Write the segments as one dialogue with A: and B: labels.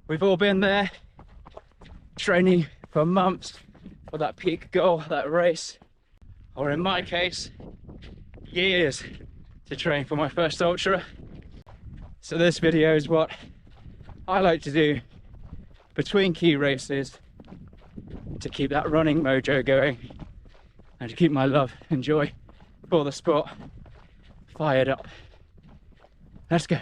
A: We've all been there, training for months for that peak goal, that race, or in my case, years to train for my first ultra. So this video is what I like to do between key races to keep that running mojo going and to keep my love and joy for the sport fired up. Let's go.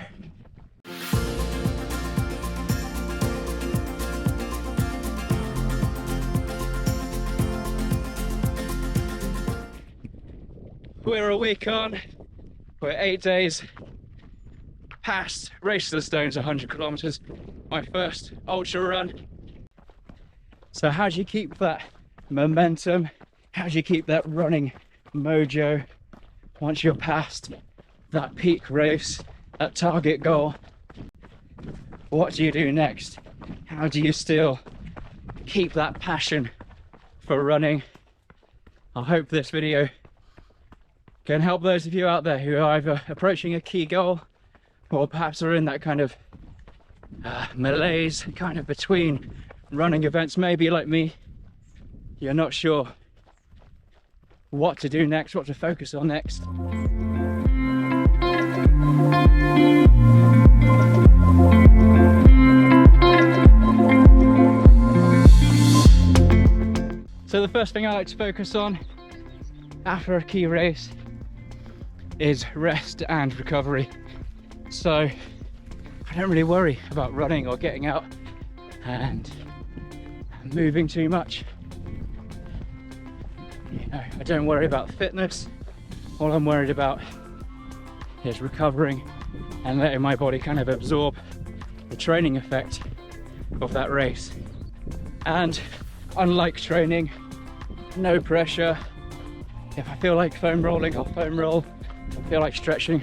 A: We're a week on, we're 8 days past Race to the Stones 100 kilometers, my first ultra run. So how do you keep that momentum? How do you keep that running mojo once you're past that peak race, that target goal? What do you do next? How do you still keep that passion for running? I hope this video can help those of you out there who are either approaching a key goal or perhaps are in that kind of malaise, kind of between running events. Maybe like me, you're not sure what to do next, what to focus on next. So the first thing I like to focus on after a key race is rest and recovery. So I don't really worry about running or getting out and moving too much. You know, I don't worry about fitness. All I'm worried about is recovering and letting my body kind of absorb the training effect of that race. And unlike training, no pressure. If I feel like foam rolling, I'll foam roll. If I feel like stretching,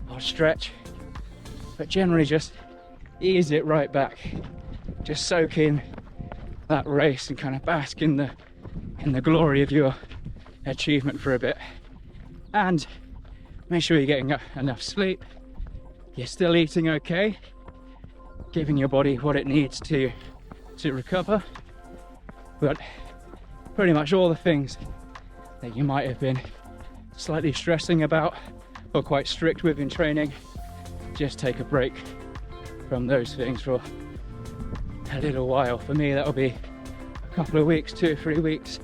A: I'll stretch. But generally just ease it right back. Just soak in that race and kind of bask in the glory of your achievement for a bit. And make sure you're getting enough sleep. You're still eating okay, giving your body what it needs to recover. But pretty much all the things that you might have been slightly stressing about or quite strict with in training, just take a break from those things for a little while. For me, that'll be a couple of weeks, 2 or 3 weeks,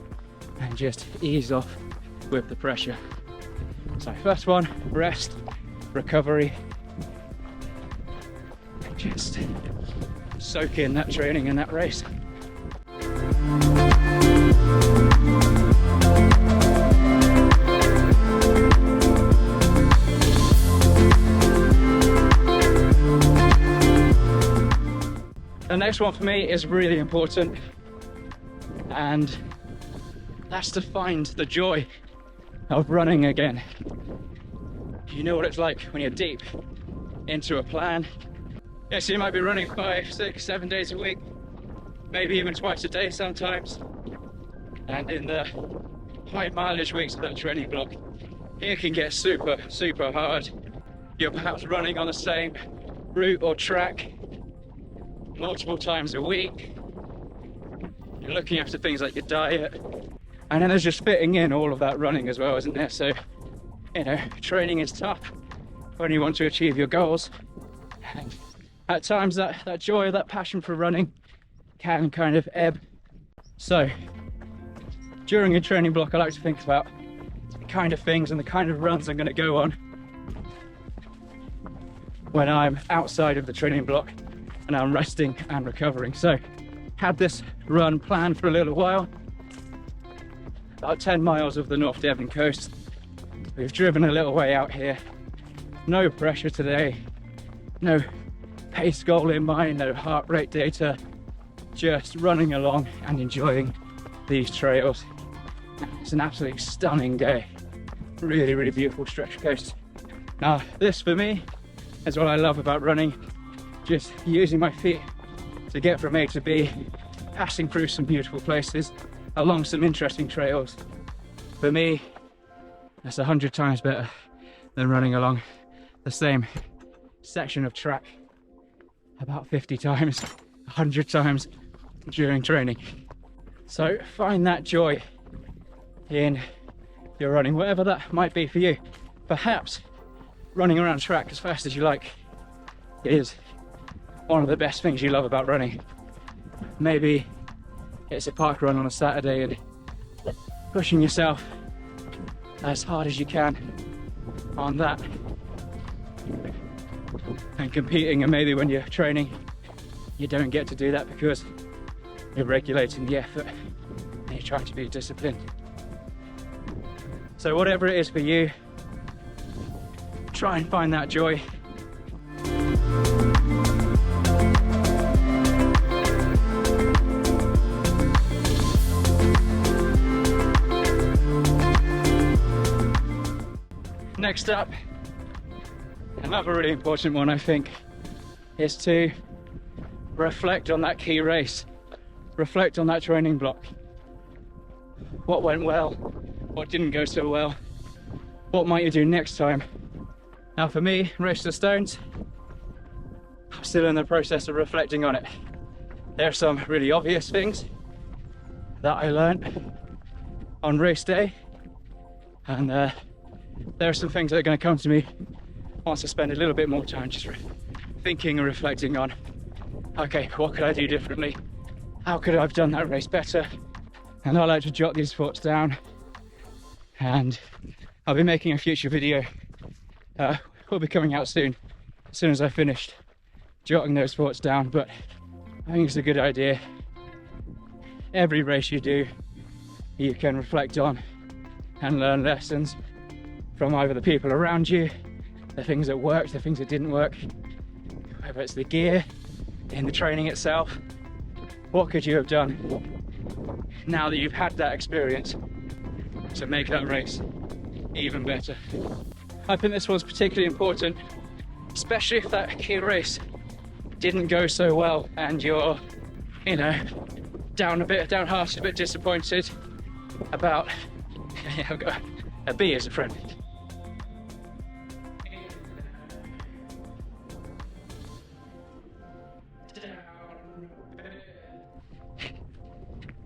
A: and just ease off with the pressure. So first one, rest, recovery, just soak in that training and that race. The next one for me is really important, and that's to find the joy of running again. You know what it's like when you're deep into a plan. Yes, you might be running 5, 6, 7 days a week, maybe even twice a day sometimes. And in the high mileage weeks of that training block, it can get super, super hard. You're perhaps running on the same route or track multiple times a week. You're looking after things like your diet, and then there's just fitting in all of that running as well, isn't there? So, you know, training is tough when you want to achieve your goals, and at times that joy, that passion for running can kind of ebb. So during a training block, I like to think about the kind of things and the kind of runs I'm going to go on when I'm outside of the training block and I'm resting and recovering. So had this run planned for a little while, about 10 miles of the North Devon coast. We've driven a little way out here, no pressure today, no pace goal in mind, no heart rate data, just running along and enjoying these trails. It's an absolutely stunning day, really, really beautiful stretch of coast. Now this for me is what I love about running, just using my feet to get from A to B, passing through some beautiful places, along some interesting trails. For me, that's 100 times better than running along the same section of track about 50 times 100 times during training. So find that joy in your running, whatever that might be for you. Perhaps running around track as fast as you like is one of the best things you love about running. Maybe it's a park run on a Saturday and pushing yourself as hard as you can on that and competing, and maybe when you're training you don't get to do that because you're regulating the effort and you're trying to be disciplined. So whatever it is for you, try and find that joy. Next up, another really important one I think, is to reflect on that key race. Reflect on that training block. What went well? What didn't go so well? What might you do next time? Now for me, Race to the Stones, I'm still in the process of reflecting on it. There are some really obvious things that I learned on race day, and there are some things that are going to come to me once I spend a little bit more time just thinking and reflecting on, okay, what could I do differently? How could I have done that race better? And I like to jot these thoughts down, and I'll be making a future video. Will be coming out soon, as soon as I finished jotting those thoughts down. But I think it's a good idea. Every race you do, you can reflect on and learn lessons from either the people around you, the things that worked, the things that didn't work, whether it's the gear, in the training itself. What could you have done now that you've had that experience to make that race even better? I think this was particularly important, especially if that key race didn't go so well and you're, you know, downhearted, a bit disappointed about, I've got a bee as a friend.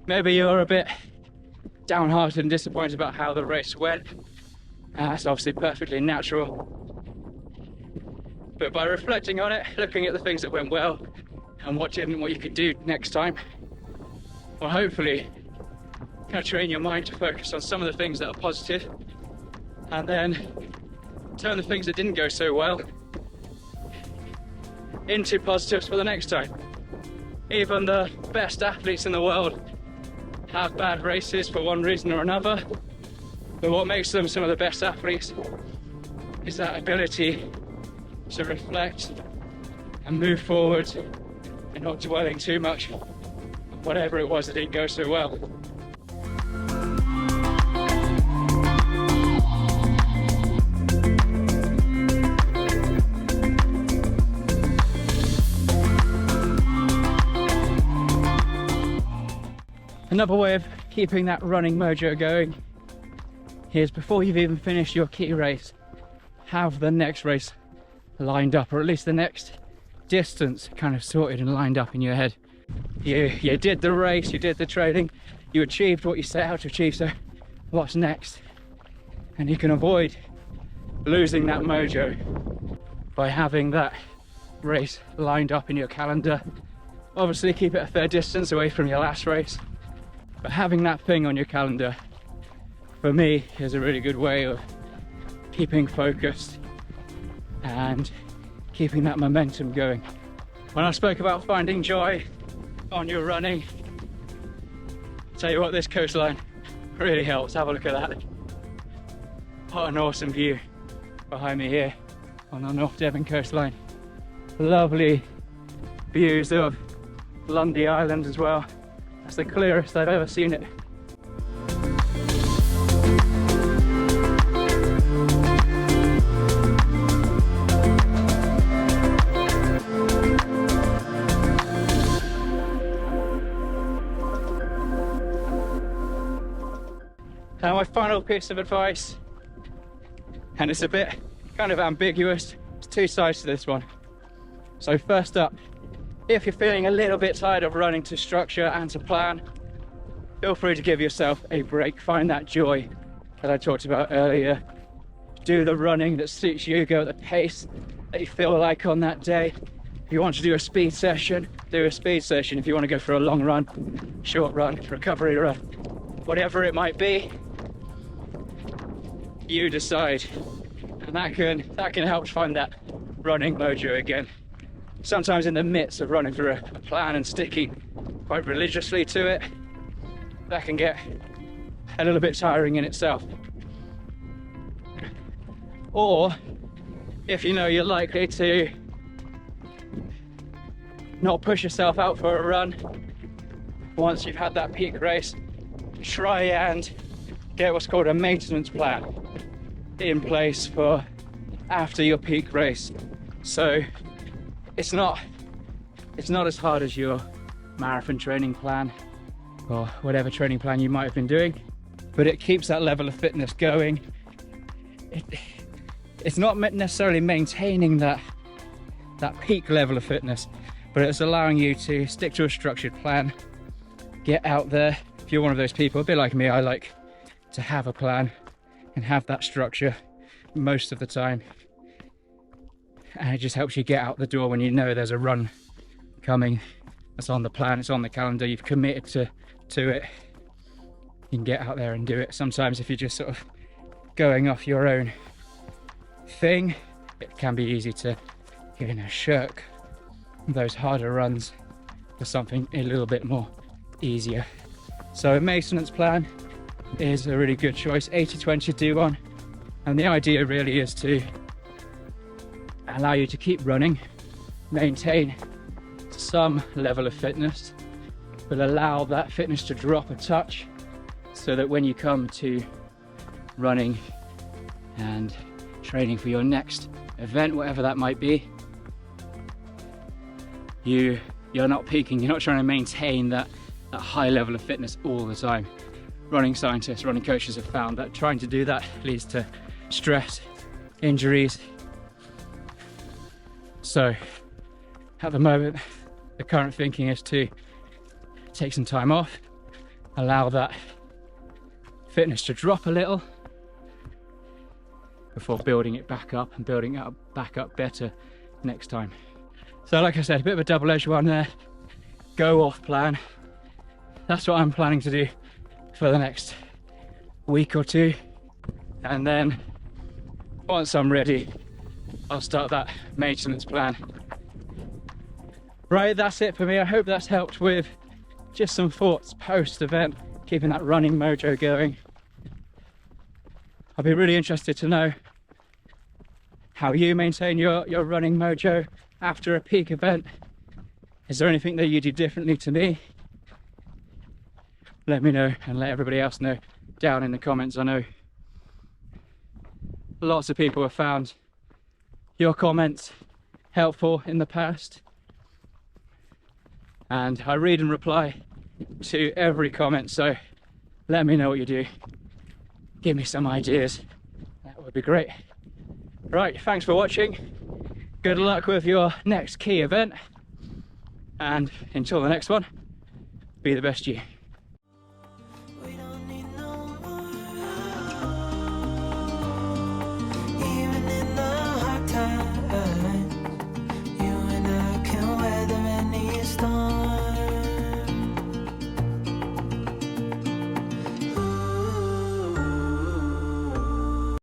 A: Maybe you're a bit downhearted and disappointed about how the race went. That's obviously perfectly natural. But by reflecting on it, looking at the things that went well and what didn't, what you could do next time, well, hopefully kind of train your mind to focus on some of the things that are positive, and then turn the things that didn't go so well into positives for the next time. Even the best athletes in the world have bad races for one reason or another, but what makes them some of the best athletes is that ability to reflect and move forward and not dwelling too much on whatever it was that didn't go so well. Another way of keeping that running mojo going is, before you've even finished your key race, have the next race lined up, or at least the next distance kind of sorted and lined up in your head. You did the race, you did the training, you achieved what you set out to achieve, so what's next? And you can avoid losing that mojo by having that race lined up in your calendar. Obviously keep it a fair distance away from your last race, but having that thing on your calendar, for me, is a really good way of keeping focused and keeping that momentum going. When I spoke about finding joy on your running, I'll tell you what, this coastline really helps. Have a look at that. What an awesome view behind me here on the North Devon coastline. Lovely views of Lundy Island as well. That's the clearest I've ever seen it. Now my final piece of advice, and it's a bit kind of ambiguous, there's two sides to this one. So first up, If you're feeling a little bit tired of running to structure and to plan, feel free to give yourself a break. Find that joy that I talked about earlier. Do the running that suits you, go at the pace that you feel like on that day. If you want to do a speed session, do a speed session. If you want to go for a long run, short run, recovery run, whatever it might be, you decide. And that can help find that running mojo again. Sometimes in the midst of running through a plan and sticking quite religiously to it, that can get a little bit tiring in itself. Or if you know you're likely to not push yourself out for a run once you've had that peak race, try and get what's called a maintenance plan in place for after your peak race. So it's not as hard as your marathon training plan or whatever training plan you might have been doing, but it keeps that level of fitness going. It's not necessarily maintaining that peak level of fitness, but it's allowing you to stick to a structured plan, get out there. If you're one of those people, a bit like me, I like to have a plan and have that structure most of the time. And it just helps you get out the door when you know there's a run coming. It's on the plan, it's on the calendar, you've committed to it. You can get out there and do it. Sometimes if you're just sort of going off your own thing, it can be easy to, shirk those harder runs for something a little bit more easier. So a maintenance plan is a really good choice. 80-20 do one, and the idea really is to allow you to keep running, maintain some level of fitness, but allow that fitness to drop a touch so that when you come to running and training for your next event, whatever that might be, you're not peaking, you're not trying to maintain that high level of fitness all the time. Running scientists, running coaches have found that trying to do that leads to stress, injuries. So at the moment, the current thinking is to take some time off, allow that fitness to drop a little before building it back up and building it back up better next time. So like I said, a bit of a double-edged one there. Go off plan. That's what I'm planning to do for the next week or two. And then once I'm ready, I'll start that maintenance plan. Right, that's it for me. I hope that's helped with just some thoughts post-event, keeping that running mojo going. I'll be really interested to know how you maintain your running mojo after a peak event. Is there anything that you do differently to me? Let me know and let everybody else know down in the comments. I know lots of people have found your comments helpful in the past, and I read and reply to every comment, so let me know what you do. Give me some ideas, that would be great. Right, thanks for watching. Good luck with your next key event, and until the next one, be the best you.